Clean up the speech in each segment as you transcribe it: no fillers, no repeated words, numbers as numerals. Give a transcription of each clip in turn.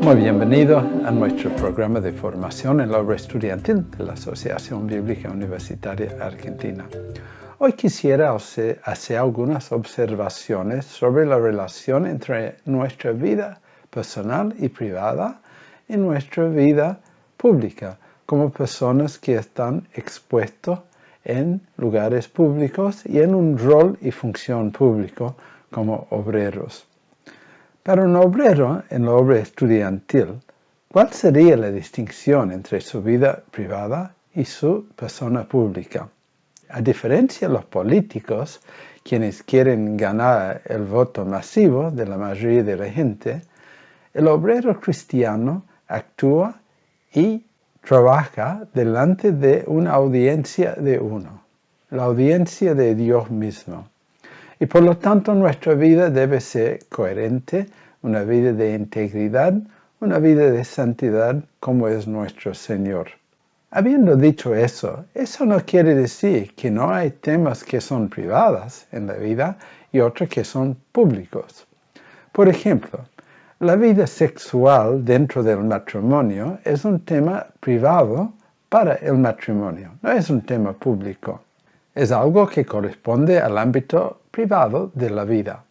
Muy bienvenido a nuestro programa de formación en la obra estudiantil de la Asociación Bíblica Universitaria Argentina. Hoy quisiera hacer algunas observaciones sobre la relación entre nuestra vida personal y privada y nuestra vida pública, como personas que están expuestos en lugares públicos y en un rol y función público como obreros. Para un obrero en la obra estudiantil, ¿cuál sería la distinción entre su vida privada y su persona pública? A diferencia de los políticos, quienes quieren ganar el voto masivo de la mayoría de la gente, el obrero cristiano actúa y trabaja delante de una audiencia de uno, la audiencia de Dios mismo. Y por lo tanto nuestra vida debe ser coherente, una vida de integridad, una vida de santidad como es nuestro Señor. Habiendo dicho eso no quiere decir que no hay temas que son privados en la vida y otros que son públicos. Por ejemplo, la vida sexual dentro del matrimonio es un tema privado para el matrimonio, no es un tema público. Es algo que corresponde al ámbito privado de la vida.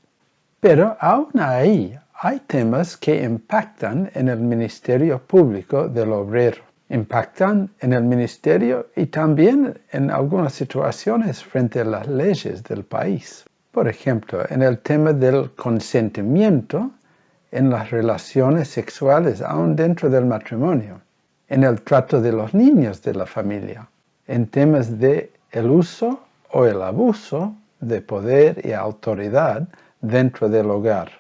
Pero aún ahí hay temas que impactan en el ministerio público del obrero. Impactan en el ministerio y también en algunas situaciones frente a las leyes del país. Por ejemplo, en el tema del consentimiento en las relaciones sexuales aún dentro del matrimonio. En el trato de los niños de la familia. En temas de el uso o el abuso de poder y autoridad dentro del hogar.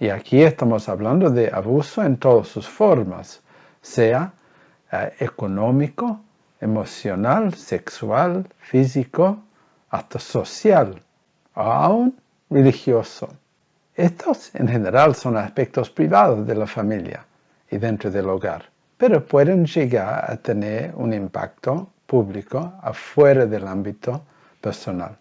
Y aquí estamos hablando de abuso en todas sus formas, sea económico, emocional, sexual, físico, hasta social, o aún religioso. Estos en general son aspectos privados de la familia y dentro del hogar, pero pueden llegar a tener un impacto público afuera del ámbito personal.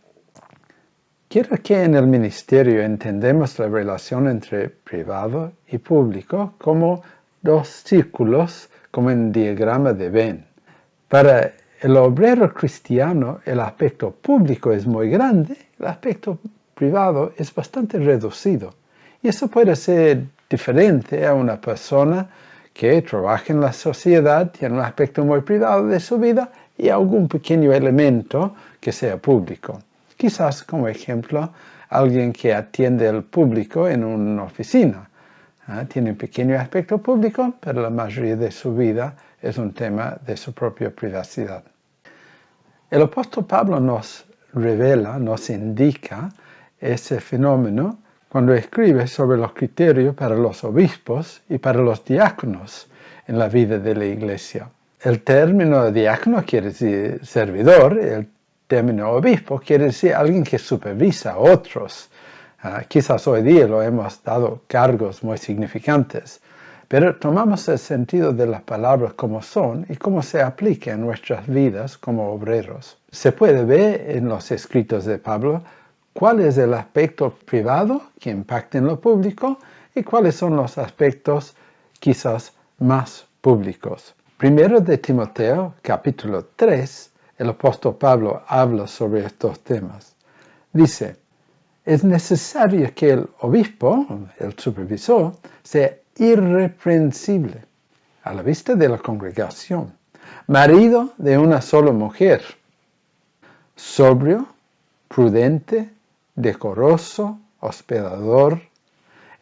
Quiero que en el ministerio entendamos la relación entre privado y público como dos círculos, como en el diagrama de Venn. Para el obrero cristiano, el aspecto público es muy grande, el aspecto privado es bastante reducido. Y eso puede ser diferente a una persona que trabaja en la sociedad, tiene un aspecto muy privado de su vida y algún pequeño elemento que sea público. Quizás, como ejemplo, alguien que atiende al público en una oficina. Tiene un pequeño aspecto público, pero la mayoría de su vida es un tema de su propia privacidad. El apóstol Pablo nos revela, nos indica ese fenómeno cuando escribe sobre los criterios para los obispos y para los diáconos en la vida de la iglesia. El término diácono quiere decir servidor, el término obispo quiere decir alguien que supervisa a otros. Quizás hoy día lo hemos dado cargos muy significantes, pero tomamos el sentido de las palabras como son y cómo se aplica en nuestras vidas como obreros. Se puede ver en los escritos de Pablo cuál es el aspecto privado que impacta en lo público y cuáles son los aspectos quizás más públicos. Primero de Timoteo, capítulo 3, el apóstol Pablo habla sobre estos temas. Dice, es necesario que el obispo, el supervisor, sea irreprensible a la vista de la congregación, marido de una sola mujer, sobrio, prudente, decoroso, hospedador.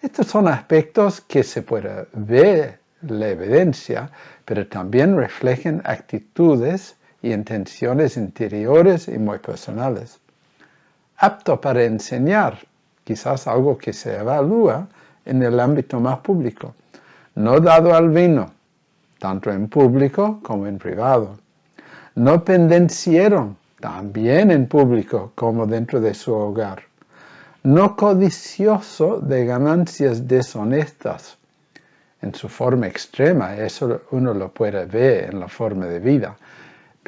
Estos son aspectos que se puede ver la evidencia, pero también reflejan actitudes y intenciones interiores y muy personales. Apto para enseñar, quizás algo que se evalúa en el ámbito más público. No dado al vino, tanto en público como en privado. No pendenciero, también en público como dentro de su hogar. No codicioso de ganancias deshonestas. En su forma extrema, eso uno lo puede ver en la forma de vida.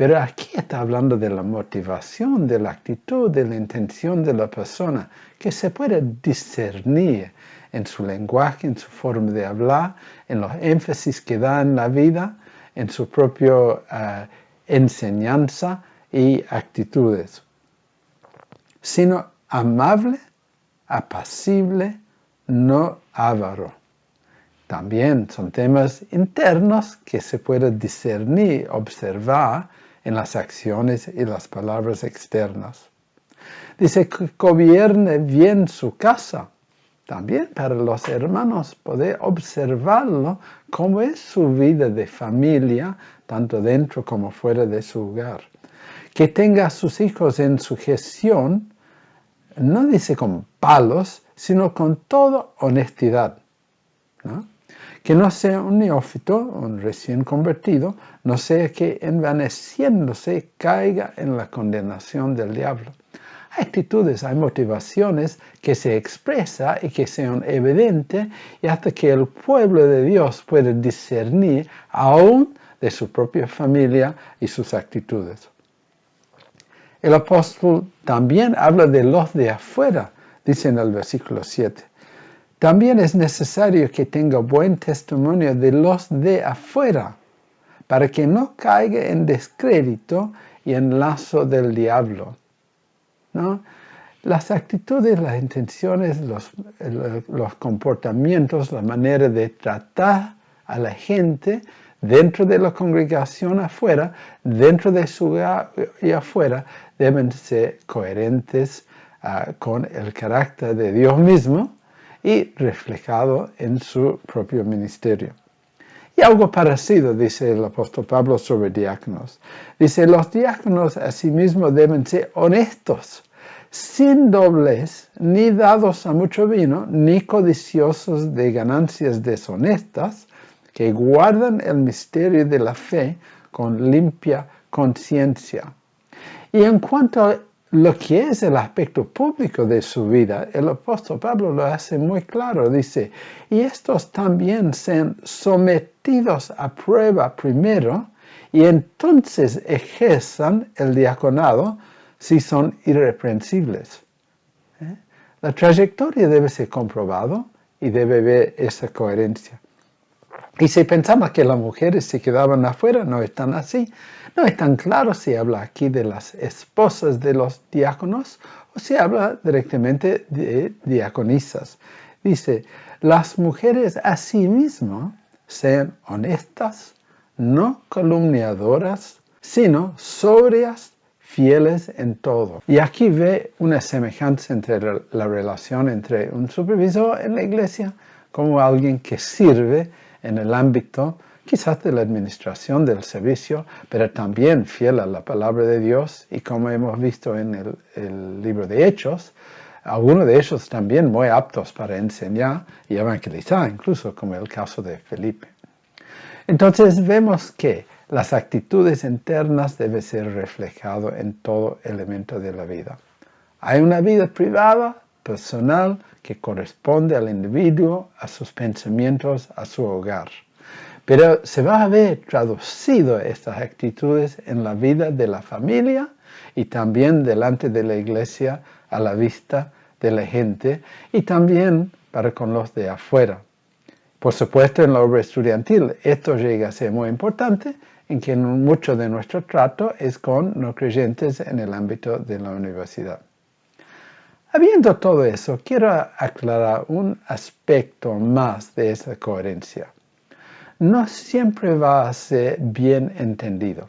Pero aquí está hablando de la motivación, de la actitud, de la intención de la persona, que se puede discernir en su lenguaje, en su forma de hablar, en los énfasis que da en la vida, en su propia enseñanza y actitudes. Sino amable, apacible, no avaro. También son temas internos que se puede discernir, observar en las acciones y las palabras externas. Dice que gobierne bien su casa. También para los hermanos poder observarlo cómo es su vida de familia, tanto dentro como fuera de su hogar. Que tenga a sus hijos en su gestión, no dice con palos, sino con toda honestidad, ¿no? Que no sea un neófito, un recién convertido, no sea que envaneciéndose caiga en la condenación del diablo. Hay actitudes, hay motivaciones que se expresan y que sean evidentes y hasta que el pueblo de Dios pueda discernir aún de su propia familia y sus actitudes. El apóstol también habla de los de afuera, dice en el versículo 7. También es necesario que tenga buen testimonio de los de afuera, para que no caiga en descrédito y en lazo del diablo, ¿no? Las actitudes, las intenciones, los comportamientos, la manera de tratar a la gente dentro de la congregación afuera, dentro de su hogar y afuera, deben ser coherentes con el carácter de Dios mismo y reflejado en su propio ministerio. Y algo parecido dice el apóstol Pablo sobre diáconos. Dice, los diáconos asimismo deben ser honestos, sin doblez, ni dados a mucho vino, ni codiciosos de ganancias deshonestas, que guardan el misterio de la fe con limpia conciencia. Y en cuanto a lo que es el aspecto público de su vida, el apóstol Pablo lo hace muy claro. Dice, y estos también sean sometidos a prueba primero, y entonces ejerzan el diaconado si son irreprensibles. La trayectoria debe ser comprobada y debe haber esa coherencia. Y si pensamos que las mujeres se quedaban afuera, no están así. No es tan claro si habla aquí de las esposas de los diáconos o si habla directamente de diaconisas. Dice, las mujeres asimismo sean honestas, no calumniadoras, sino sobrias, fieles en todo. Y aquí ve una semejanza entre la relación entre un supervisor en la iglesia como alguien que sirve en el ámbito quizás de la administración del servicio, pero también fiel a la palabra de Dios, y como hemos visto en el libro de Hechos, algunos de ellos también muy aptos para enseñar y evangelizar, incluso como el caso de Felipe. Entonces vemos que las actitudes internas deben ser reflejadas en todo elemento de la vida. Hay una vida privada, personal, que corresponde al individuo, a sus pensamientos, a su hogar. Pero se va a ver traducido estas actitudes en la vida de la familia y también delante de la iglesia, a la vista de la gente y también para con los de afuera. Por supuesto, en la obra estudiantil esto llega a ser muy importante, en que mucho de nuestro trato es con no creyentes en el ámbito de la universidad. Habiendo todo eso, quiero aclarar un aspecto más de esa coherencia. No siempre va a ser bien entendido.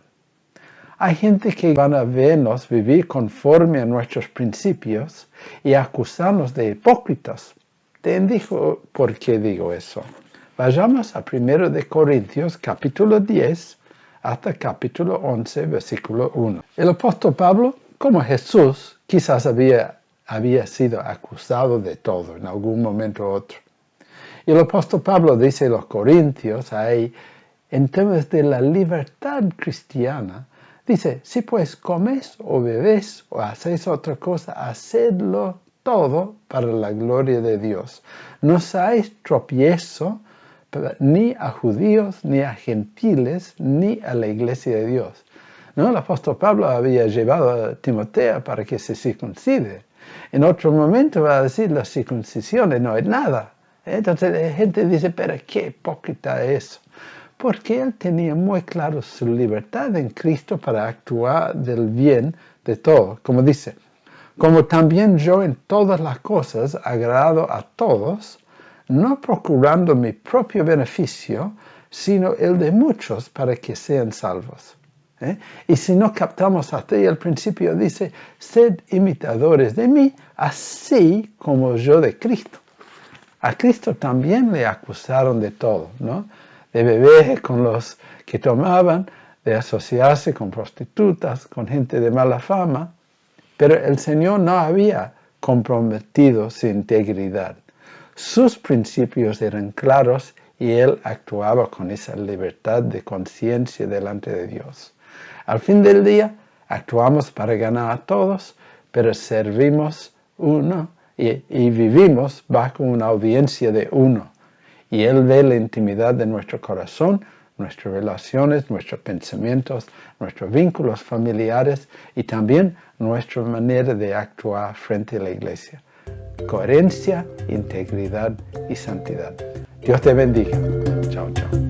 Hay gente que van a vernos vivir conforme a nuestros principios y acusarnos de hipócritas. Te indico por qué digo eso. Vayamos a 1 de Corintios capítulo 10 hasta capítulo 11 versículo 1. El apóstol Pablo, como Jesús, quizás había sido acusado de todo en algún momento u otro. Y el apóstol Pablo dice a los corintios ahí, en temas de la libertad cristiana, dice, si pues coméis o bebéis o hacéis otra cosa, hacedlo todo para la gloria de Dios. No seáis tropiezo ni a judíos, ni a gentiles, ni a la iglesia de Dios. ¿no? El apóstol Pablo había llevado a Timoteo para que se circuncide. En otro momento va a decir, la circuncisión no es nada. Entonces la gente dice, pero qué hipócrita es eso. Porque él tenía muy claro su libertad en Cristo para actuar del bien de todo. Como dice, como también yo en todas las cosas agrado a todos, no procurando mi propio beneficio, sino el de muchos para que sean salvos. Y si no captamos hasta ahí, al principio dice, sed imitadores de mí, así como yo de Cristo. A Cristo también le acusaron de todo, ¿no? De beber con los que tomaban, de asociarse con prostitutas, con gente de mala fama, pero el Señor no había comprometido su integridad. Sus principios eran claros y él actuaba con esa libertad de conciencia delante de Dios. Al fin del día, actuamos para ganar a todos, pero servimos uno y vivimos bajo una audiencia de uno. Y Él ve la intimidad de nuestro corazón, nuestras relaciones, nuestros pensamientos, nuestros vínculos familiares y también nuestra manera de actuar frente a la iglesia. Coherencia, integridad y santidad. Dios te bendiga. Chao, chao.